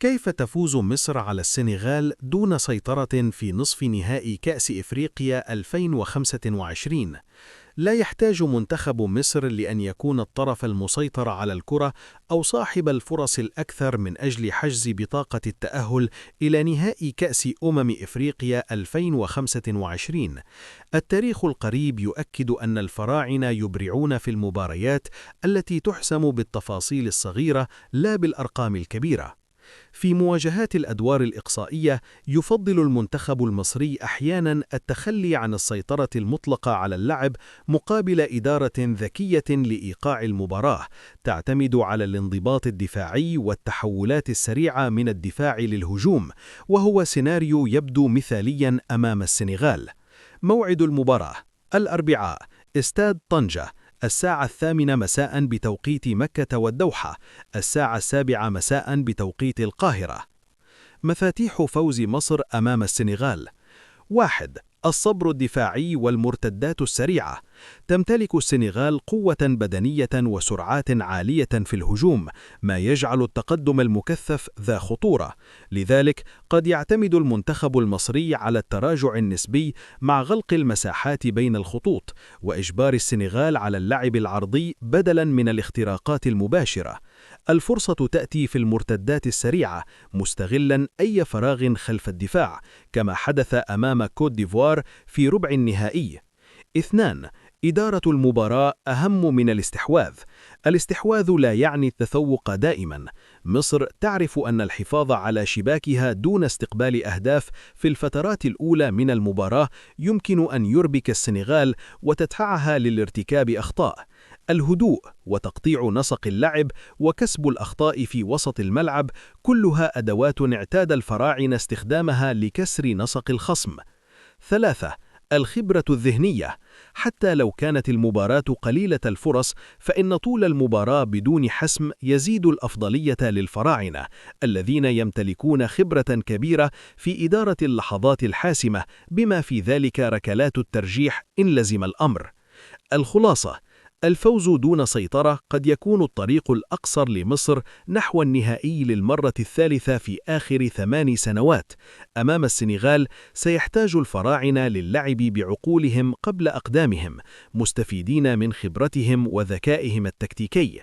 كيف تفوز مصر على السنغال دون سيطرة في نصف نهائي كأس إفريقيا 2025؟ لا يحتاج منتخب مصر لأن يكون الطرف المسيطر على الكرة أو صاحب الفرص الأكثر من أجل حجز بطاقة التأهل إلى نهائي كأس إفريقيا 2025. التاريخ القريب يؤكد أن الفراعنة يبرعون في المباريات التي تحسم بالتفاصيل الصغيرة لا بالأرقام الكبيرة. في مواجهات الأدوار الإقصائية يفضل المنتخب المصري أحياناً التخلي عن السيطرة المطلقة على اللعب مقابل إدارة ذكية لإيقاع المباراة تعتمد على الانضباط الدفاعي والتحولات السريعة من الدفاع للهجوم، وهو سيناريو يبدو مثالياً أمام السنغال. موعد المباراة: الأربعاء، استاد طنجة، 8:00 مساء بتوقيت مكة والدوحة، 7:00 مساء بتوقيت القاهرة. مفاتيح فوز مصر أمام السنغال: 1. الصبر الدفاعي والمرتدات السريعة. تمتلك السنغال قوة بدنية وسرعات عالية في الهجوم، ما يجعل التقدم المكثف ذا خطورة. لذلك قد يعتمد المنتخب المصري على التراجع النسبي مع غلق المساحات بين الخطوط، وإجبار السنغال على اللعب العرضي بدلاً من الاختراقات المباشرة. الفرصة تأتي في المرتدات السريعة، مستغلاً أي فراغ خلف الدفاع، كما حدث أمام كوت ديفوار في ربع النهائي. 2. إدارة المباراة أهم من الاستحواذ. الاستحواذ لا يعني التفوق دائما. مصر تعرف أن الحفاظ على شباكها دون استقبال أهداف في الفترات الأولى من المباراة يمكن أن يربك السنغال وتدفعها للارتكاب أخطاء. الهدوء وتقطيع نسق اللعب وكسب الأخطاء في وسط الملعب كلها أدوات اعتاد الفراعنة استخدامها لكسر نسق الخصم. 3. الخبرة الذهنية. حتى لو كانت المباراة قليلة الفرص، فإن طول المباراة بدون حسم يزيد الأفضلية للفراعنة، الذين يمتلكون خبرة كبيرة في إدارة اللحظات الحاسمة، بما في ذلك ركلات الترجيح إن لزم الأمر. الخلاصة: الفوز دون سيطرة قد يكون الطريق الأقصر لمصر نحو النهائي للمرة الثالثة في آخر 8 سنوات. أمام السنغال سيحتاج الفراعنة للعب بعقولهم قبل أقدامهم، مستفيدين من خبرتهم وذكائهم التكتيكي.